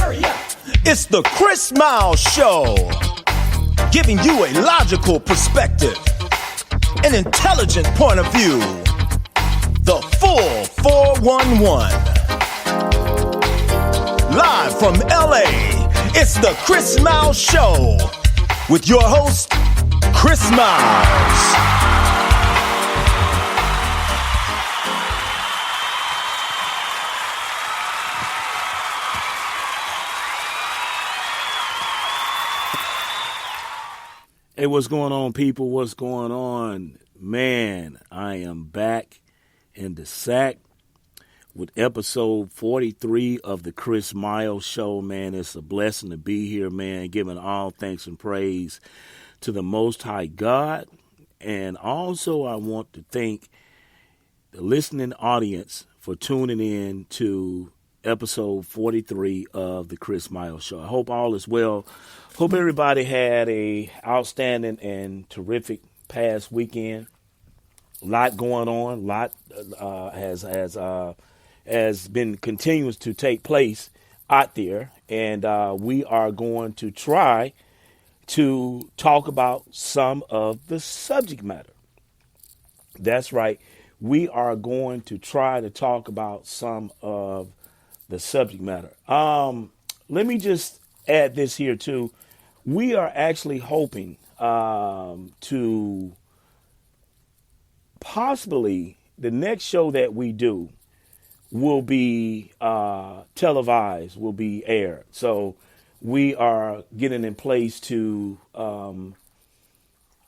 It's the Chris Miles Show, giving you a logical perspective, an intelligent point of view. The full 411. Live from LA, it's the Chris Miles Show with your host, Chris Miles. Hey, what's going on, people? What's going on? Man, I am back in the sack with episode 43 of the Chris Miles Show, man. It's a blessing to be here, man, giving all thanks and praise to the Most High God. And also, I want to thank the listening audience for tuning in to episode 43 of the Chris Miles Show. I hope all is well. Hope everybody had a outstanding and terrific past weekend. A lot going on. A lot has been continuous to take place out there, and we are going to try to talk about some of the subject matter. That's right. We are going to try to talk about some of the subject matter. Let me just add this here too. We are actually hoping to possibly the next show that we do will be televised, will be aired. So we are getting in place to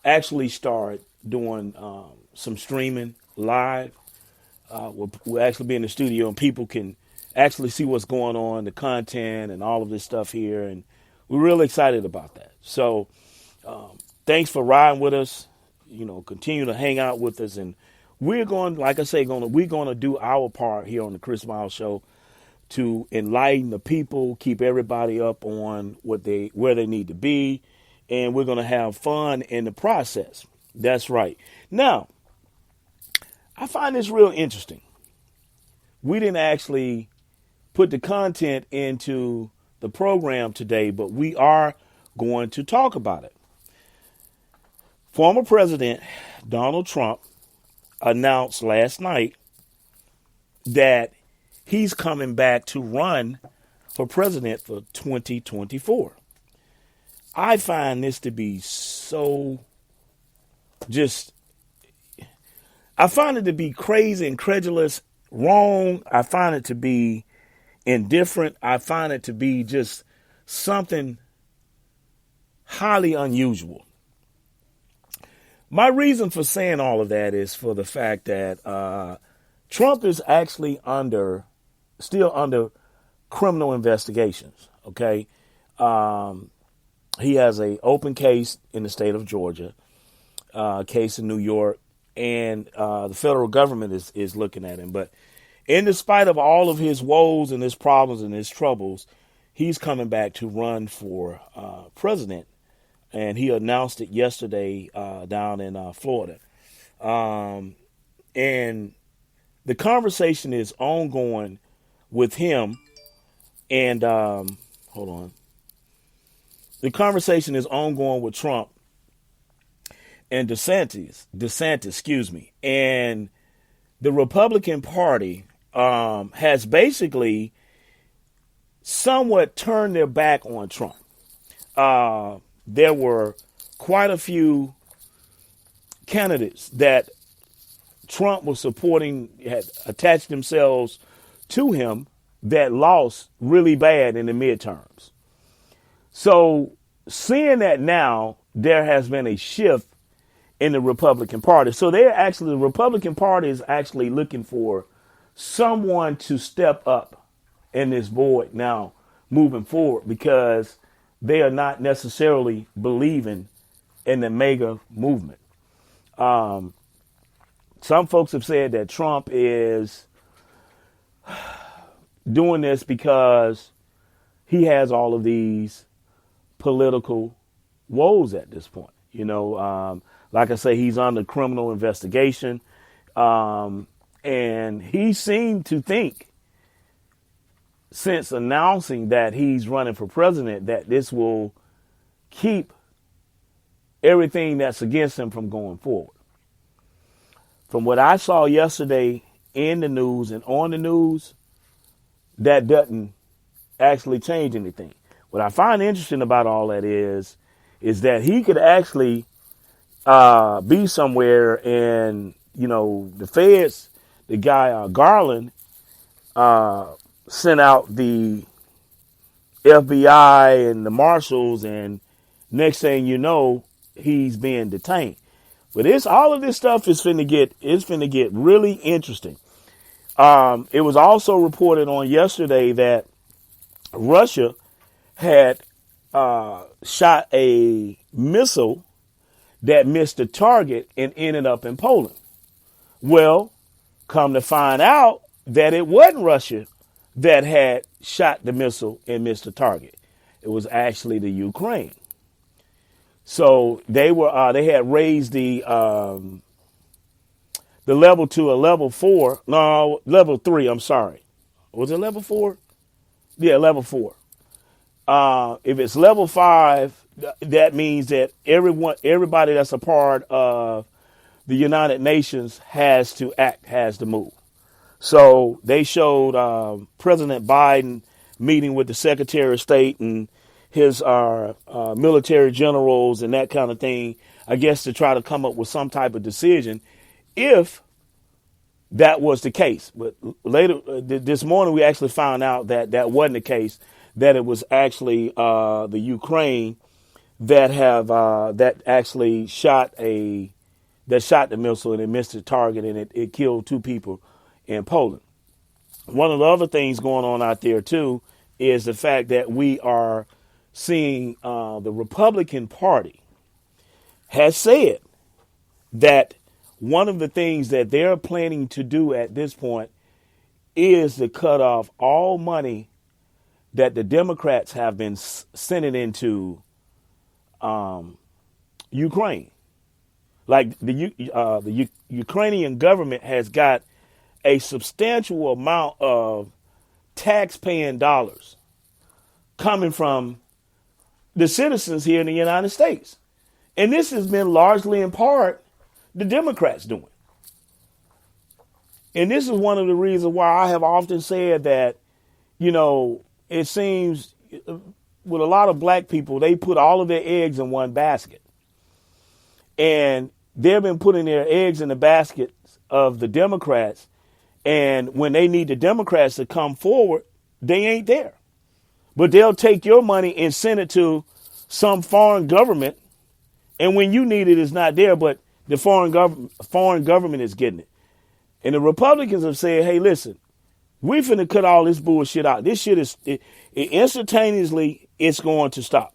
actually start doing some streaming live. We'll actually be in the studio and people can actually see what's going on, the content and all of this stuff here. And we're really excited about that. So thanks for riding with us. You know, continue to hang out with us. And we're going, like I say, we're going to do our part here on the Chris Miles Show to enlighten the people, keep everybody up on where they need to be. And we're going to have fun in the process. That's right. Now, I find this real interesting. We didn't actually put the content into the program today, but we are going to talk about it. Former President Donald Trump announced last night that he's coming back to run for president for 2024. I find this to be I find it to be crazy, incredulous, wrong. I find it to be indifferent. I find it to be just something highly unusual. My reason for saying all of that is for the fact that Trump is actually still under criminal investigations. Okay, he has an open case in the state of Georgia, case in New York, and the federal government is looking at him. But in despite of all of his woes and his problems and his troubles, he's coming back to run for president. And he announced it yesterday down in Florida. And the conversation is ongoing with him. And hold on. The conversation is ongoing with Trump and DeSantis, excuse me. And the Republican Party has basically somewhat turned their back on Trump. There were quite a few candidates that Trump was supporting, had attached themselves to him, that lost really bad in the midterms. So seeing that now, there has been a shift in the Republican Party. So the Republican Party is actually looking for someone to step up in this void now moving forward, because they are not necessarily believing in the MAGA movement. Some folks have said that Trump is doing this because he has all of these political woes at this point. You know, like I say, he's under criminal investigation. And he seemed to think since announcing that he's running for president, that this will keep everything that's against him from going forward. From what I saw yesterday in the news and on the news, that doesn't actually change anything. What I find interesting about all that is that he could actually be somewhere, and the feds, the guy Garland sent out the FBI and the marshals, and next thing you know, he's being detained. But all of this stuff is finna get really interesting. It was also reported on yesterday that Russia had shot a missile that missed the target and ended up in Poland. Well, come to find out that it wasn't Russia that had shot the missile and missed the target. It was actually the Ukraine. So they had raised the level to a level 4. No, level 3. I'm sorry. Was it level 4? Yeah, level 4. If it's level 5, that means that everybody that's a part of the United Nations has to act, has to move. So they showed President Biden meeting with the Secretary of State and his military generals and that kind of thing, I guess, to try to come up with some type of decision if that was the case. But later this morning, we actually found out that that wasn't the case, that it was actually the Ukraine that actually shot the missile, and it missed the target, and it killed 2 people in Poland. One of the other things going on out there, too, is the fact that we are seeing the Republican Party has said that one of the things that they're planning to do at this point is to cut off all money that the Democrats have been sending into Ukraine. Like the Ukrainian government has got a substantial amount of tax-paying dollars coming from the citizens here in the United States. And this has been largely in part the Democrats doing. And this is one of the reasons why I have often said that, it seems with a lot of black people, they put all of their eggs in one basket. And they've been putting their eggs in the baskets of the Democrats. And when they need the Democrats to come forward, they ain't there. But they'll take your money and send it to some foreign government. And when you need it, it's not there, but the foreign government is getting it. And the Republicans have said, hey, listen, we finna cut all this bullshit out. This shit is instantaneously, it's going to stop.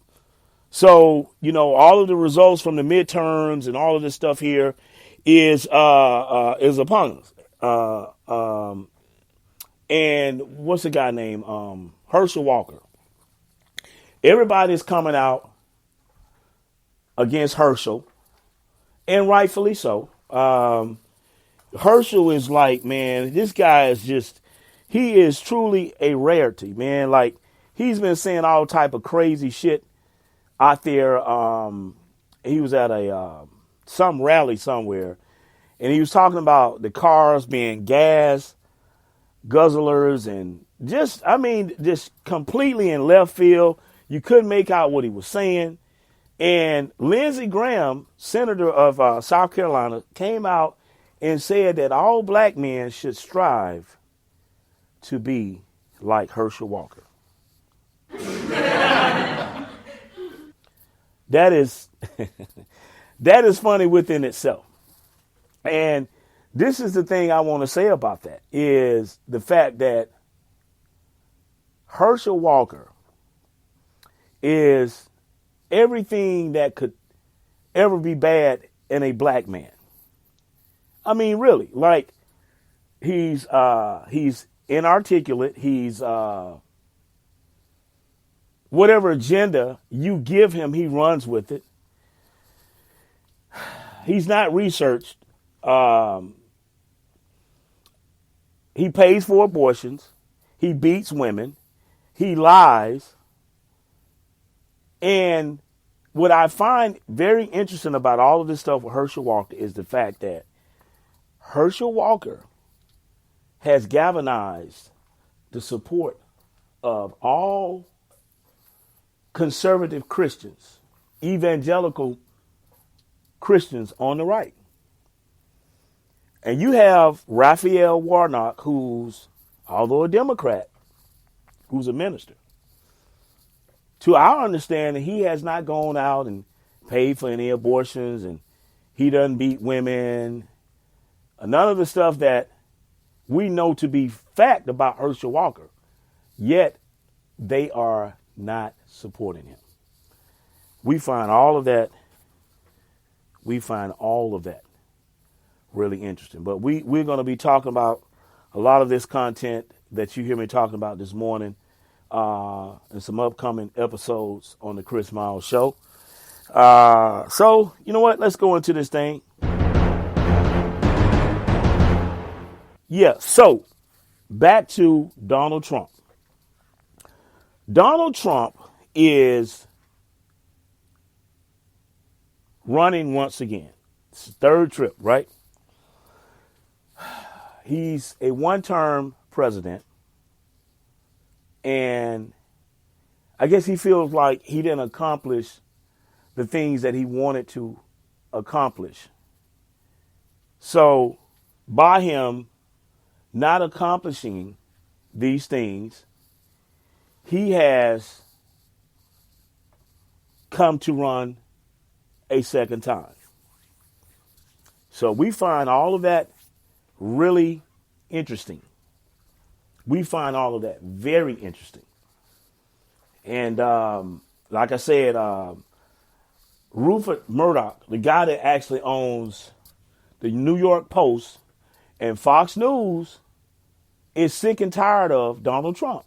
So, all of the results from the midterms and all of this stuff here is upon us. And what's the guy named Herschel Walker? Everybody's coming out against Herschel, and rightfully so. Herschel is like, man, this guy is he is truly a rarity, man. Like, he's been saying all type of crazy shit out there. He was at some rally somewhere, and he was talking about the cars being gas guzzlers, and just completely in left field. You couldn't make out what he was saying. And Lindsey Graham, senator of South Carolina, came out and said that all black men should strive to be like Herschel Walker. That is funny within itself. And this is the thing I want to say about that, is the fact that Herschel Walker is everything that could ever be bad in a black man. I mean, really, like, he's inarticulate. He's whatever agenda you give him, he runs with it. He's not researched. He pays for abortions. He beats women. He lies. And what I find very interesting about all of this stuff with Herschel Walker is the fact that Herschel Walker has galvanized the support of all conservative Christians, evangelical Christians on the right. And you have Raphael Warnock, who's, although a Democrat, who's a minister. To our understanding, he has not gone out and paid for any abortions, and he doesn't beat women. None of the stuff that we know to be fact about Herschel Walker. Yet, they are not supporting him. We find all of that really interesting. But we're going to be talking about a lot of this content that you hear me talking about this morning and some upcoming episodes on the Chris Miles Show. So, you know what? Let's go into this thing. Yeah, so back to Donald Trump. Donald Trump is running once again. It's his third trip, right? He's a one-term president. And I guess he feels like he didn't accomplish the things that he wanted to accomplish. So by him not accomplishing these things, he has come to run a second time. So we find all of that really interesting. We find all of that very interesting. And like I said, Rupert Murdoch, the guy that actually owns the New York Post and Fox News, is sick and tired of Donald Trump.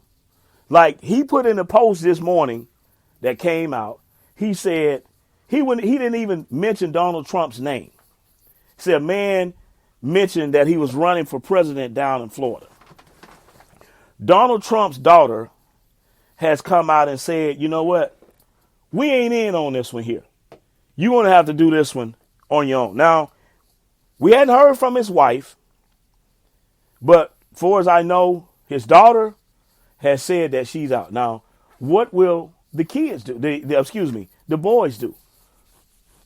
Like, he put in a post this morning that came out. He said he didn't even mention Donald Trump's name. He said a man mentioned that he was running for president down in Florida. Donald Trump's daughter has come out and said, you know what? We ain't in on this one here. You're going to have to do this one on your own. Now, we hadn't heard from his wife, but far as I know, his daughter has said that she's out. Now, what will the kids do? The boys do?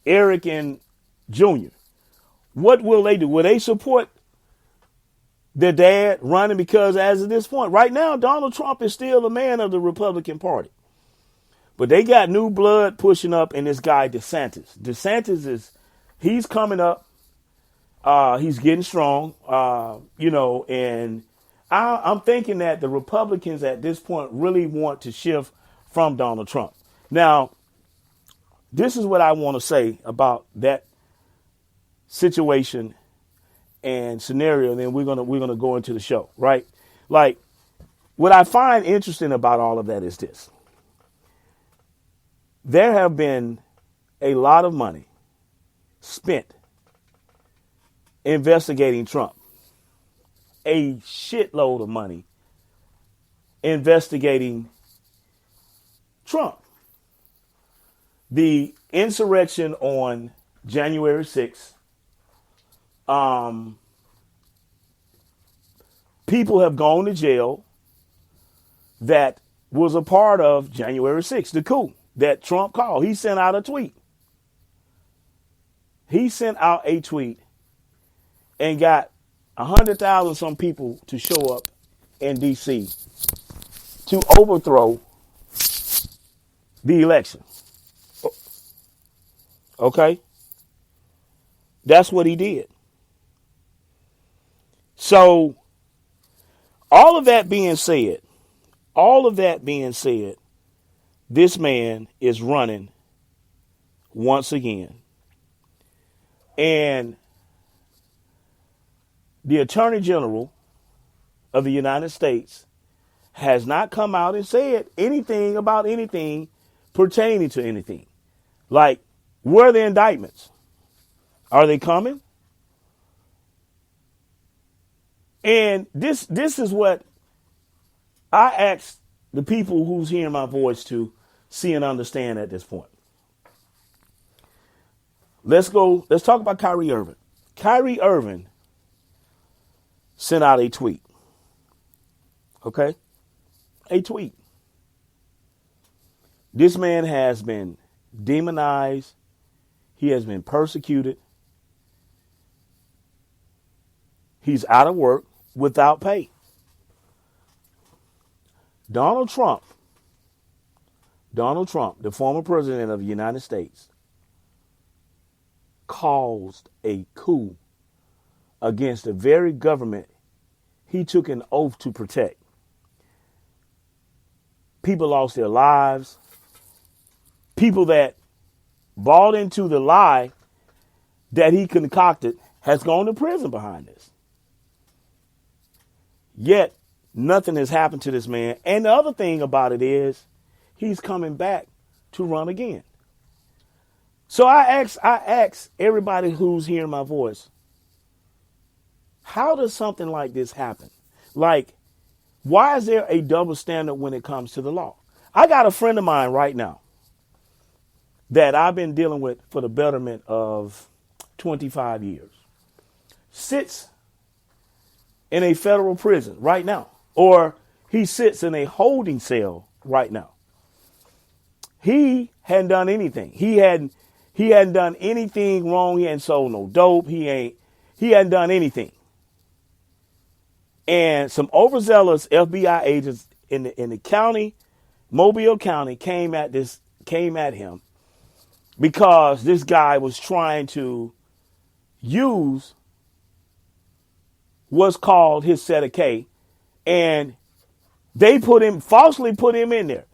Eric and Junior. What will they do? Will they support their dad running? Because as of this point, right now, Donald Trump is still the man of the Republican Party. But they got new blood pushing up in this guy, DeSantis. DeSantis he's coming up. He's getting strong, and I'm thinking that the Republicans at this point really want to shift from Donald Trump. Now, this is what I want to say about that situation and scenario, and then we're gonna go into the show, right? Like, what I find interesting about all of that is this. There have been a lot of money spent investigating Trump. A shitload of money investigating Trump. The insurrection on January 6th. People have gone to jail that was a part of January 6th, the coup that Trump called. He sent out a tweet. And got 100,000 some people to show up in D.C. to overthrow the election. Okay? That's what he did. So, all of that being said, this man is running once again. And the Attorney General of the United States has not come out and said anything about anything pertaining to anything. Like, where are the indictments? Are they coming? And this is what I asked the people who's hearing my voice to see and understand at this point. Let's talk about Kyrie Irving. Kyrie Irving sent out a tweet. Okay? A tweet. This man has been demonized. He has been persecuted. He's out of work without pay. Donald Trump, the former president of the United States, caused a coup against the very government he took an oath to protect. People lost their lives. People that bought into the lie that he concocted has gone to prison behind this. Yet, nothing has happened to this man. And the other thing about it is he's coming back to run again. So I ask everybody who's hearing my voice, how does something like this happen? Like, why is there a double standard when it comes to the law? I got a friend of mine right now that I've been dealing with for the betterment of 25 years. Sits in a federal prison right now, or he sits in a holding cell right now. He hadn't done anything. He hadn't done anything wrong. He hadn't sold no dope. He hadn't done anything. And some overzealous FBI agents in the county, Mobile County, came at him because this guy was trying to use what's called his set of K, and they falsely put him in there.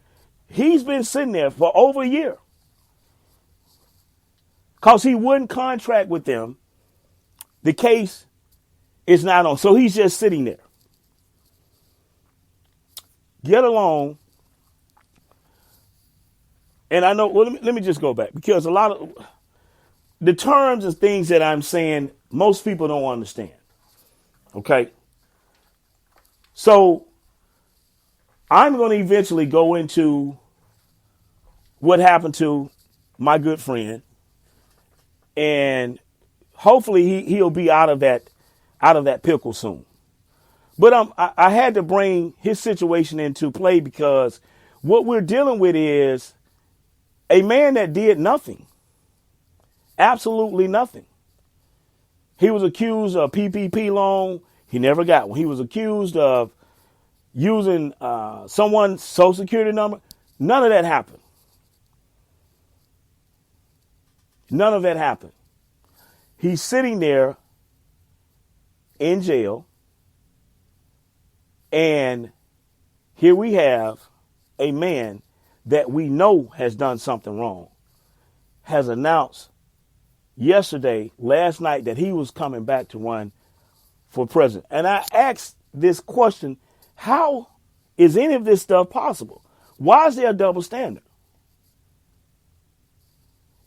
He's been sitting there for over a year because he wouldn't contract with them. The case is not on, so he's just sitting there. Get along. And I know, well, let me just go back, because a lot of the terms and things that I'm saying, most people don't understand. Okay? So I'm going to eventually go into what happened to my good friend, and hopefully he'll be out of that pickle soon. But I had to bring his situation into play, because what we're dealing with is a man that did nothing, absolutely nothing. He was accused of PPP loan. He never got one. He was accused of using someone's social security number. None of that happened. None of that happened. He's sitting there in jail. And here we have a man that we know has done something wrong, has announced last night, that he was coming back to run for president. And I asked this question: how is any of this stuff possible? Why is there a double standard?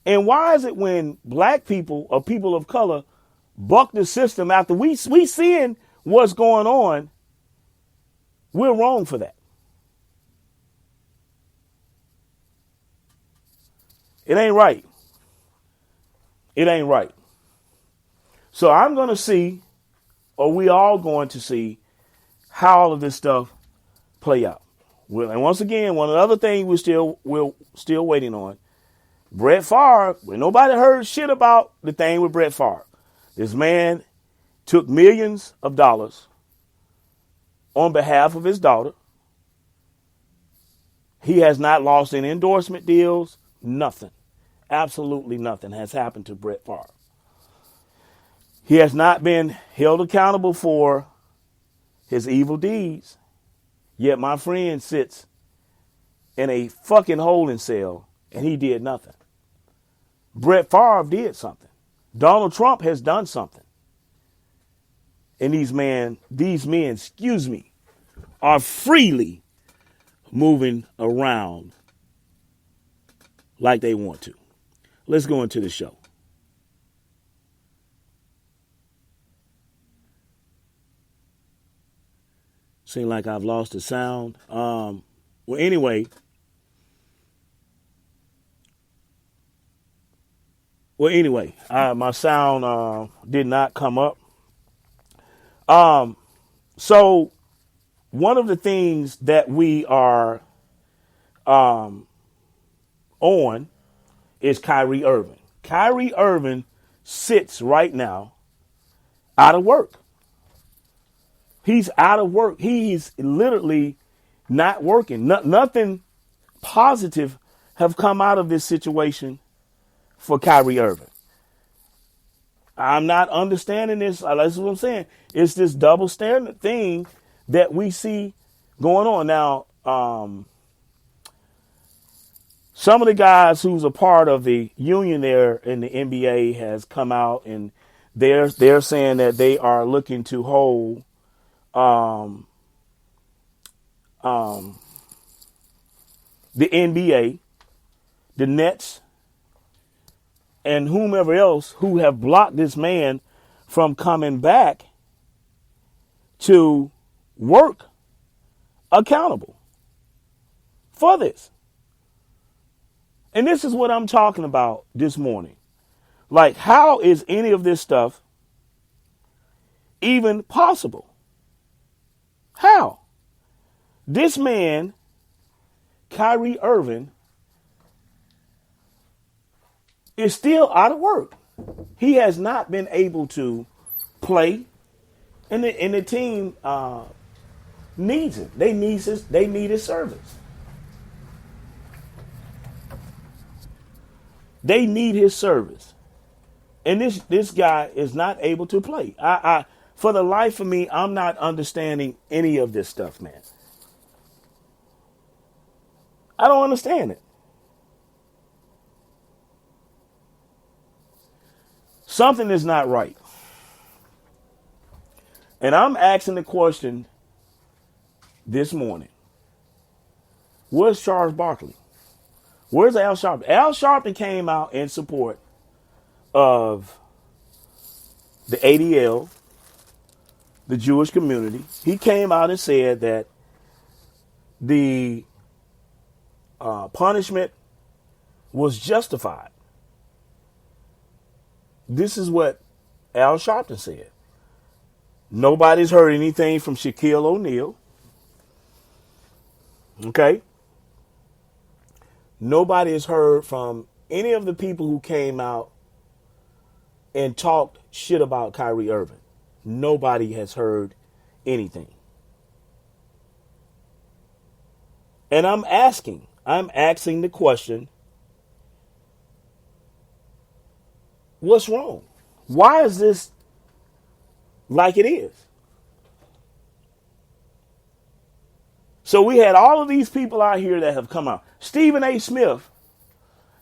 And why is it when black people or people of color buck the system after we seeing what's going on, we're wrong for that? It ain't right. It ain't right. So I'm going to see, or we all going to see, how all of this stuff play out. Well, and once again, one other thing we're still waiting on. Brett Favre, when nobody heard shit about the thing with Brett Favre. This man took millions of dollars on behalf of his daughter. He has not lost any endorsement deals. Nothing. Absolutely nothing has happened to Brett Favre. He has not been held accountable for his evil deeds. Yet my friend sits in a fucking holding cell and he did nothing. Brett Favre did something. Donald Trump has done something. And these men, are freely moving around like they want to. Let's go into the show. Seem like I've lost the sound. Well, anyway. My sound did not come up. So one of the things that we are on is Kyrie Irving. Kyrie Irving sits right now out of work. He's out of work. He's literally not working. Nothing positive have come out of this situation for Kyrie Irving. I'm not understanding this. That's what I'm saying. It's this double standard thing that we see going on. Now, some of the guys who's a part of the union there in the NBA has come out and they're saying that they are looking to hold the NBA, the Nets, and whomever else who have blocked this man from coming back to work accountable for this. And this is what I'm talking about this morning. Like, how is any of this stuff even possible? How? This man, Kyrie Irving, is still out of work. He has not been able to play, and the team needs him. They need his service. They need his service, and this guy is not able to play. I for the life of me, I'm not understanding any of this stuff, man. I don't understand it. Something is not right. And I'm asking the question this morning. Where's Charles Barkley? Where's Al Sharpton? Al Sharpton came out in support of the ADL, the Jewish community. He came out and said that the punishment was justified. This is what Al Sharpton said. Nobody's heard anything from Shaquille O'Neal. Okay? Nobody has heard from any of the people who came out and talked shit about Kyrie Irving. Nobody has heard anything. And I'm asking the question, what's wrong? Why is this like it is? So we had all of these people out here that have come out. Stephen A. Smith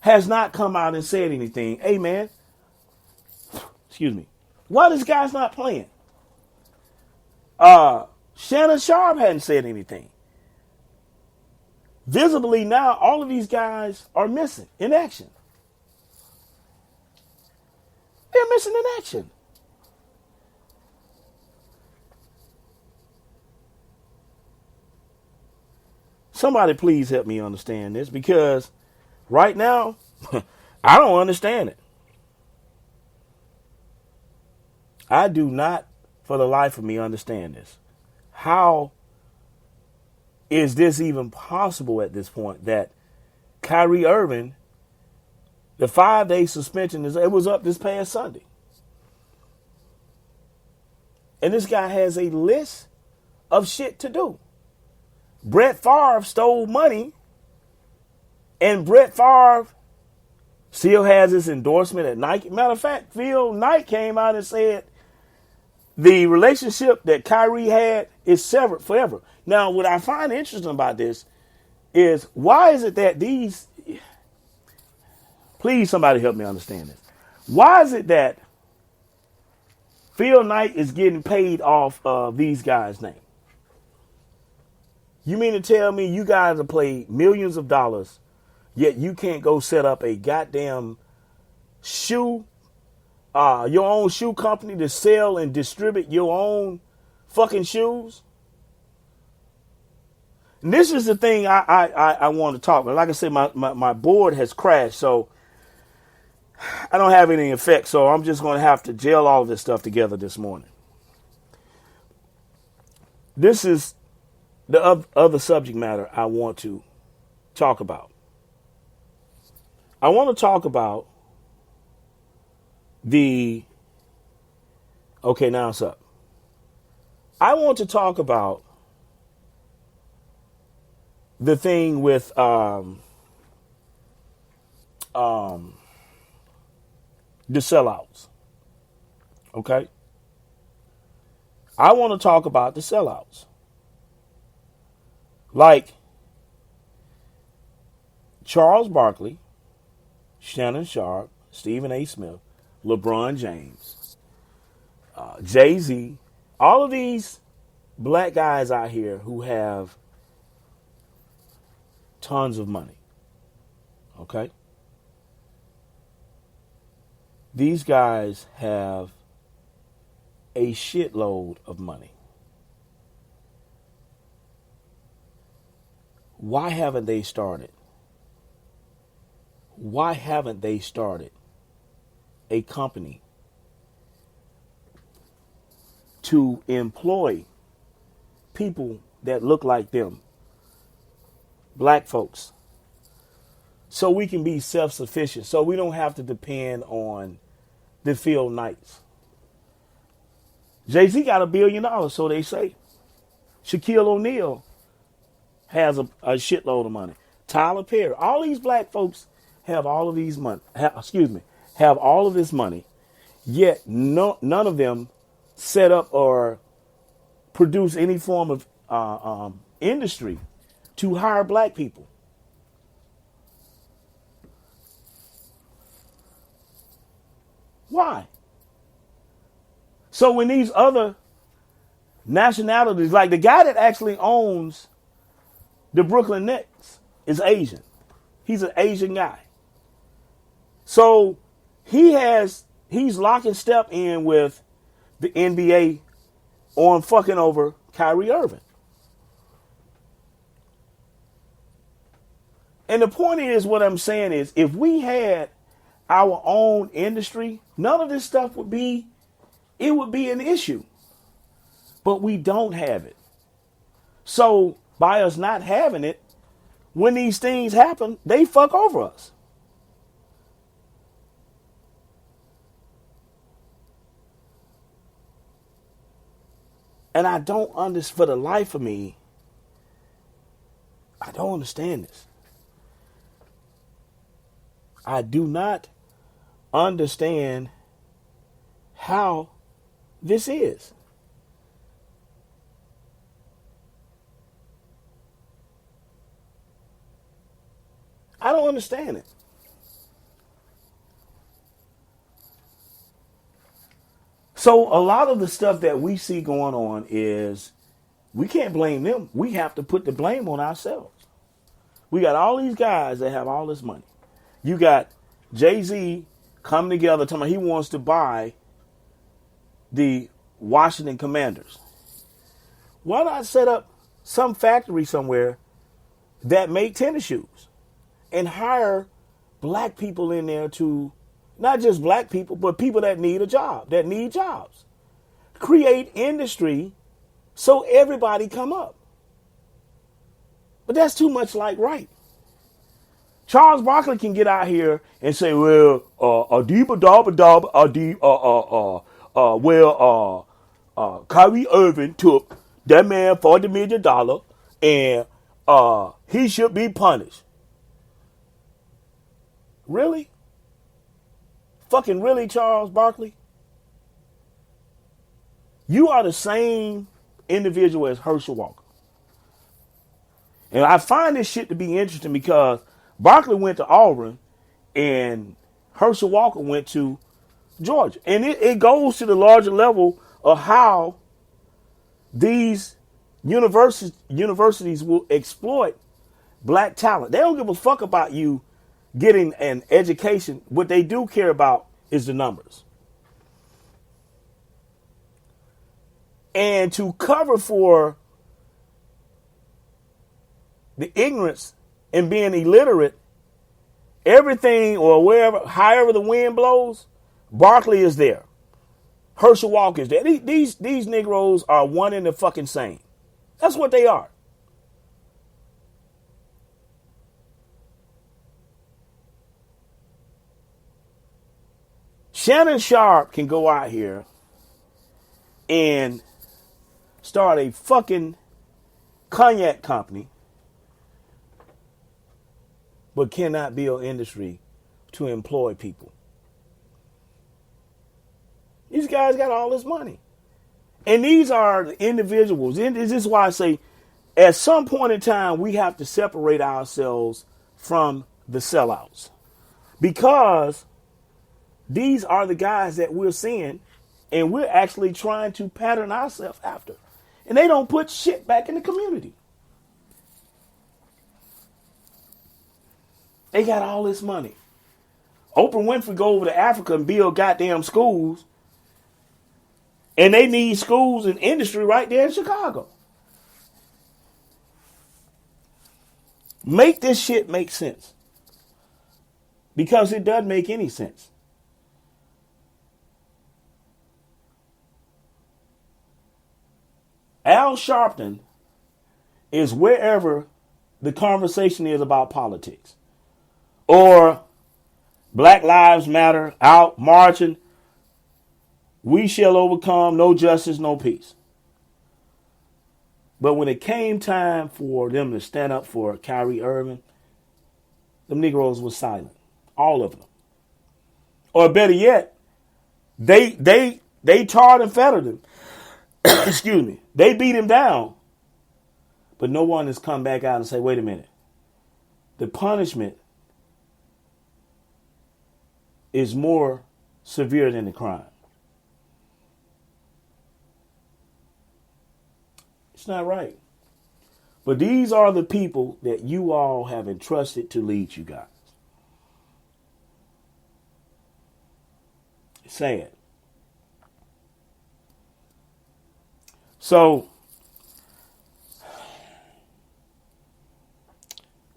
has not come out and said anything. Hey, man, excuse me. Why this guy's not playing? Shannon Sharp hadn't said anything. Visibly now, all of these guys are missing in action. They're missing in action. Somebody please help me understand this, because right now, I don't understand it. I do not, for the life of me, understand this. How is this even possible at this point that Kyrie Irving, the 5-day suspension, it was up this past Sunday. And this guy has a list of shit to do. Brett Favre stole money, and Brett Favre still has his endorsement at Nike. Matter of fact, Phil Knight came out and said the relationship that Kyrie had is severed forever. Now, what I find interesting about this is, why is it that please somebody help me understand this. Why is it that Phil Knight is getting paid off of these guys' name? You mean to tell me you guys have played millions of dollars, yet you can't go set up a goddamn your own shoe company to sell and distribute your own fucking shoes? And this is the thing I want to talk about. Like I said, my board has crashed, so I don't have any effect. So I'm just going to have to gel all of this stuff together this morning. This is the other subject matter I want to talk about. I want to talk about okay, now it's up. I want to talk about the thing with the sellouts. Okay? I want to talk about the sellouts. Like Charles Barkley, Shannon Sharp, Stephen A. Smith, LeBron James, Jay-Z, all of these black guys out here who have tons of money. Okay? These guys have a shitload of money. Why haven't they started? Why haven't they started a company to employ people that look like them, black folks, so we can be self-sufficient, so we don't have to depend on the Phil Knights? Jay-Z got $1 billion, so they say. Shaquille O'Neal has a shitload of money. Tyler Perry, all these black folks have all of these money. Have all of this money, yet none of them set up or produce any form of industry to hire black people. Why? So when these other nationalities, like the guy that actually owns the Brooklyn Nets is Asian. He's an Asian guy. So he's lock and step in with the NBA on fucking over Kyrie Irving. And the point is, what I'm saying is, if we had our own industry, none of this stuff would be an issue. But we don't have it. So by us not having it, when these things happen, they fuck over us. And I don't understand, for the life of me, I don't understand this. I do not understand how this is. I don't understand it. So a lot of the stuff that we see going on is, we can't blame them. We have to put the blame on ourselves. We got all these guys that have all this money. You got Jay-Z coming together talking about he wants to buy the Washington Commanders. Why not set up some factory somewhere that make tennis shoes and hire black people in there to, not just black people, but people that need a job, that need jobs. Create industry so everybody come up. But that's too much like right. Charles Barkley can get out here and say, well, Kyrie Irving took that man $40 million and he should be punished. Really? Fucking really, Charles Barkley? You are the same individual as Herschel Walker. And I find this shit to be interesting because Barkley went to Auburn and Herschel Walker went to Georgia. And it goes to the larger level of how these universities will exploit black talent. They don't give a fuck about you getting an education. What they do care about is the numbers. And to cover for the ignorance and being illiterate, everything or wherever, however the wind blows, Barkley is there. Herschel Walker is there. These Negroes are one in the fucking same. That's what they are. Shannon Sharp can go out here and start a fucking cognac company, but cannot build industry to employ people. These guys got all this money. And these are the individuals. And this is why I say at some point in time, we have to separate ourselves from the sellouts. Because these are the guys that we're seeing and we're actually trying to pattern ourselves after. And they don't put shit back in the community. They got all this money. Oprah Winfrey go over to Africa and build goddamn schools. And they need schools and industry right there in Chicago. Make this shit make sense. Because it doesn't make any sense. Al Sharpton is wherever the conversation is about politics. Or Black Lives Matter, out marching. We shall overcome, no justice, no peace. But when it came time for them to stand up for Kyrie Irving, them Negroes were silent. All of them. Or better yet, they tarred and feathered him. Excuse me. They beat him down. But no one has come back out and say, wait a minute. The punishment is more severe than the crime. It's not right. But these are the people that you all have entrusted to lead you guys. It's sad. So,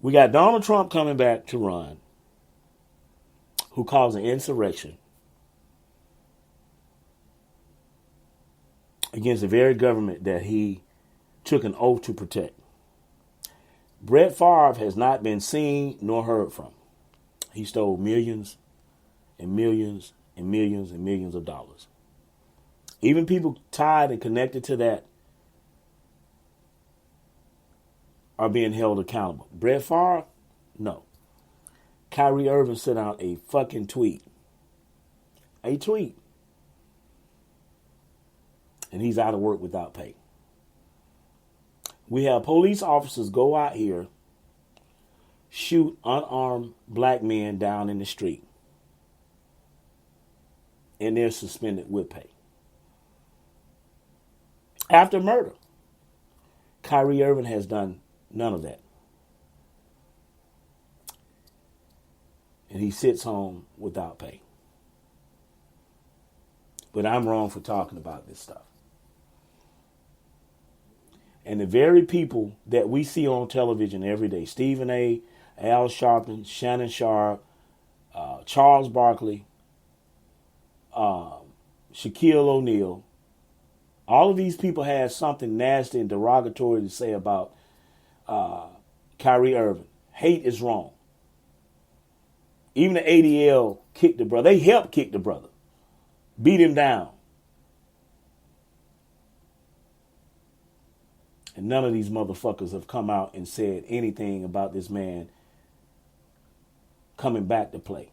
we got Donald Trump coming back to run, who caused an insurrection against the very government that he took an oath to protect. Brett Favre has not been seen nor heard from. He stole millions and millions and millions and millions of dollars. Even people tied and connected to that are being held accountable. Brett Favre? No. Kyrie Irving sent out a fucking tweet. A tweet. And he's out of work without pay. We have police officers go out here, shoot unarmed black men down in the street. And they're suspended with pay. After murder, Kyrie Irving has done none of that. And he sits home without pay. But I'm wrong for talking about this stuff. And the very people that we see on television every day, Stephen A., Al Sharpton, Shannon Sharp, Charles Barkley, Shaquille O'Neal, all of these people had something nasty and derogatory to say about Kyrie Irving. Hate is wrong. Even the ADL kicked the brother. They helped kick the brother. Beat him down. And none of these motherfuckers have come out and said anything about this man coming back to play.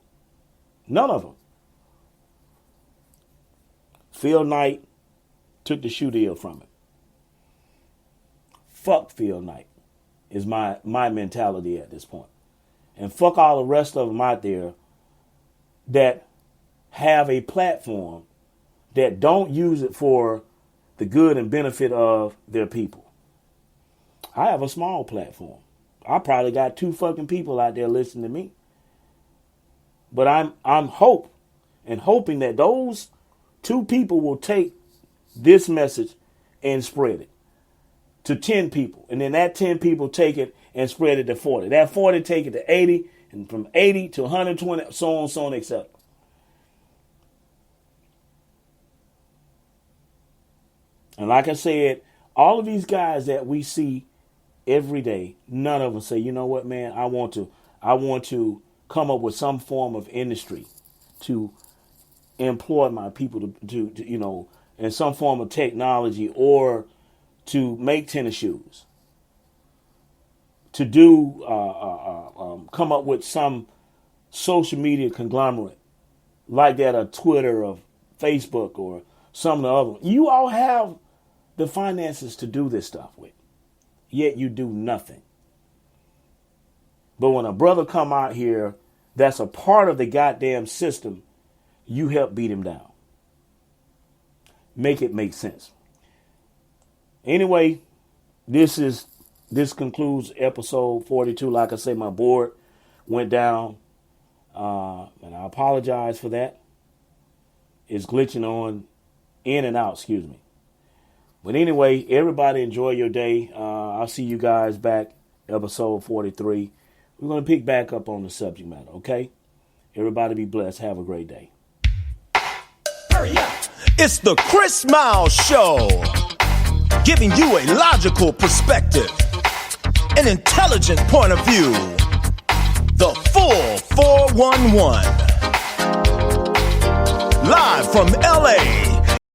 None of them. Phil Knight took the shoe deal from him. Fuck Phil Knight is my mentality at this point. And fuck all the rest of them out there that have a platform that don't use it for the good and benefit of their people. I have a small platform. I probably got 2 fucking people out there listening to me. But I'm hoping that those 2 people will take this message and spread it to 10 people. And then that 10 people take it and spread it to 40. That 40 take it to 80, and from 80 to 120, so on, etc. And like I said, all of these guys that we see every day, none of them say, you know what, man, I want to come up with some form of industry to employ my people to you know, in some form of technology, or to make tennis shoes, to do come up with some social media conglomerate like that, or Twitter or Facebook or some of the other ones. You all have the finances to do this stuff with, yet you do nothing. But when a brother come out here that's a part of the goddamn system, you help beat him down. Make it make sense. Anyway, this concludes episode 42. Like I say, my board went down, and I apologize for that. It's glitching on in and out, excuse me. But anyway, everybody enjoy your day. I'll see you guys back, episode 43. We're going to pick back up on the subject matter, okay? Everybody be blessed. Have a great day. Hurry up. It's the Chris Miles Show, giving you a logical perspective, an intelligent point of view. The full 411. Live from LA.